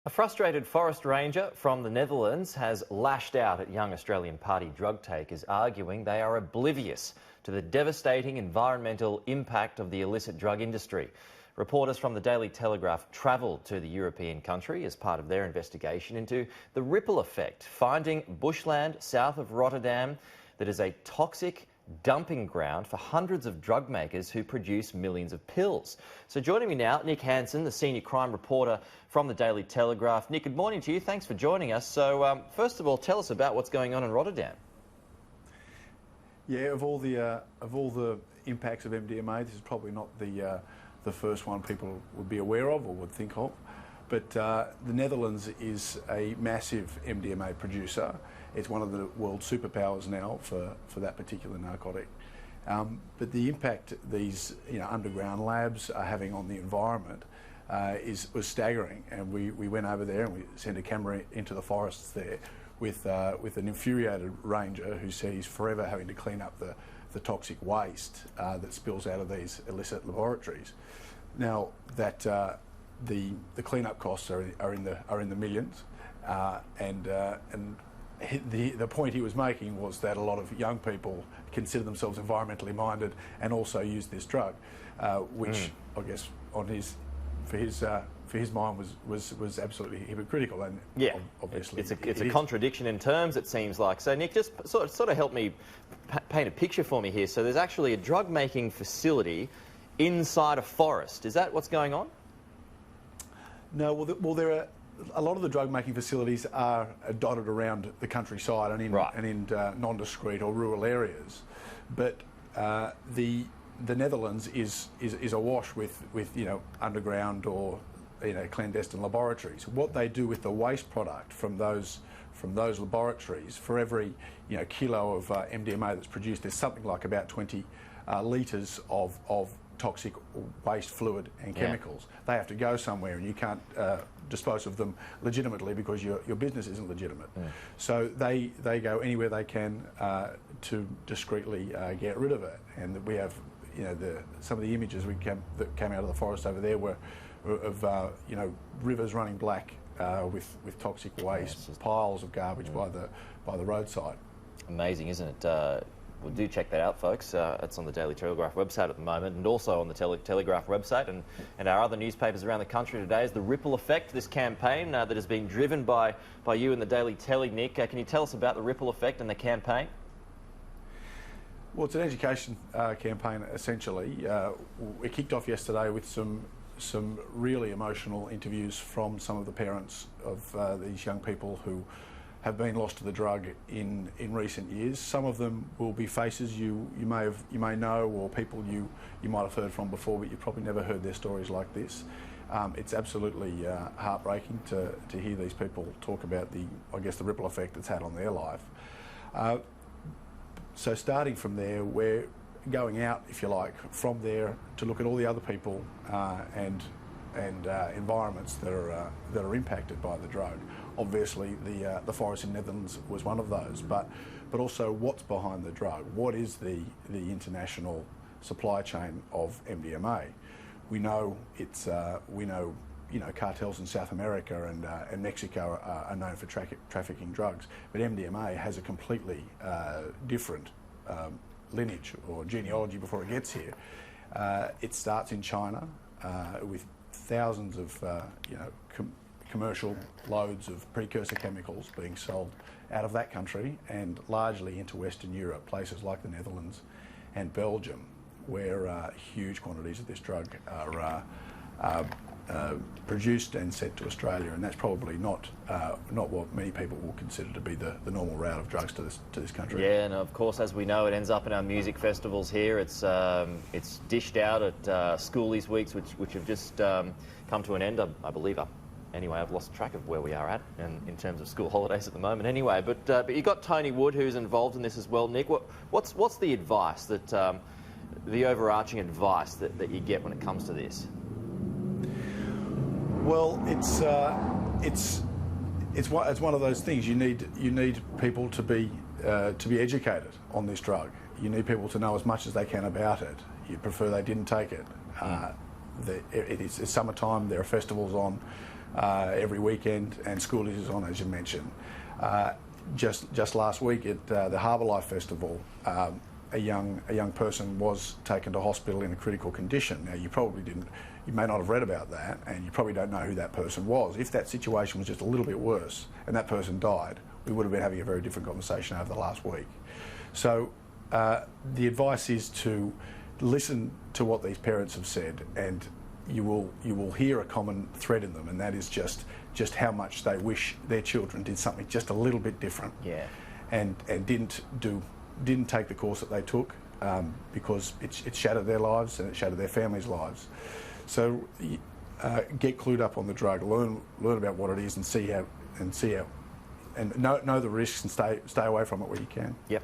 A frustrated forest ranger from the Netherlands has lashed out at young Australian party drug takers, arguing they are oblivious to the devastating environmental impact of the illicit drug industry. Reporters from the Daily Telegraph travelled to the European country as part of their investigation into the ripple effect, finding bushland south of Rotterdam that is a toxic dumping ground for hundreds of drug makers who produce millions of pills. So joining me now, Nick Hansen, the senior crime reporter from the Daily Telegraph. Nick, good morning to you. Thanks for joining us. So first of all, tell us about what's going on in Rotterdam. Yeah, of all the impacts of MDMA, this is probably not the first one people would be aware of or would think of. But the Netherlands is a massive MDMA producer. It's one of the world's superpowers now for that particular narcotic. But the impact these underground labs are having on the environment was staggering. And we went over there and we sent a camera into the forests there with an infuriated ranger who said he's forever having to clean up the toxic waste that spills out of these illicit laboratories. Now that the cleanup costs are in the millions, and the point he was making was that a lot of young people consider themselves environmentally minded and also use this drug, which I guess for his mind was absolutely hypocritical. And yeah, obviously it's a contradiction in terms, it seems like. So Nick, just sort of help me paint a picture for me here. So there's actually a drug making facility inside a forest. Is that what's going on? No, well there are a lot of the drug-making facilities are dotted around the countryside and in non-discrete or rural areas, but the Netherlands is awash with underground or clandestine laboratories. What they do with the waste product from those laboratories, for every kilo of MDMA that's produced, there's something like about 20 litres of toxic waste fluid and chemicals. They have to go somewhere, and you can't dispose of them legitimately because your business isn't legitimate. So they go anywhere they can to discreetly get rid of it. And we have some of the images that came out of the forest over there were of rivers running black with toxic waste, piles of garbage by the roadside. Amazing, isn't it? Well, do check that out, folks. It's on the Daily Telegraph website at the moment, and also on the Telegraph website and our other newspapers around the country today is the ripple effect, this campaign that has been driven by you and the Daily Telly. Nick, can you tell us about the ripple effect and the campaign? Well, it's an education campaign, essentially. It kicked off yesterday with some really emotional interviews from some of the parents of these young people who have been lost to the drug in recent years. Some of them will be faces you may know, or people you might have heard from before, but you've probably never heard their stories like this. It's absolutely heartbreaking to hear these people talk about the ripple effect it's had on their life. So starting from there, we're going out, if you like, from there to look at all the other people and environments that are impacted by the drug. Obviously, the forest in Netherlands was one of those, but also what's behind the drug. What is the international supply chain of MDMA? We know it's cartels in South America and Mexico are known for trafficking drugs, but MDMA has a completely different lineage or genealogy before it gets here. It starts in China with thousands of commercial loads of precursor chemicals being sold out of that country and largely into Western Europe, places like the Netherlands and Belgium, where huge quantities of this drug are produced and sent to Australia, and that's probably not what many people will consider to be the normal route of drugs to this country. Yeah, and of course, as we know, it ends up in our music festivals here. It's dished out at Schoolies Weeks, which have just come to an end, I believe. Anyway, I've lost track of where we are at in terms of school holidays at the moment. Anyway, but you got Tony Wood, who's involved in this as well. Nick, what's the advice that the overarching advice that you get when it comes to this? Well, it's one of those things. You need people to be educated on this drug. You need people to know as much as they can about it. You prefer they didn't take it. It's summertime. There are festivals on. every weekend, and school is on, as you mentioned. Just last week at the Harbour Life Festival, a young person was taken to hospital in a critical condition. Now, you may not have read about that, and you probably don't know who that person was. If that situation was just a little bit worse and that person died, we would have been having a very different conversation over the last week. So the advice is to listen to what these parents have said, and you will hear a common thread in them, and that is just how much they wish their children did something just a little bit different. Yeah. And didn't take the course that they took, because it shattered their lives and it shattered their families' lives. So get clued up on the drug, learn about what it is, and see how, and know the risks, and stay away from it where you can. Yep.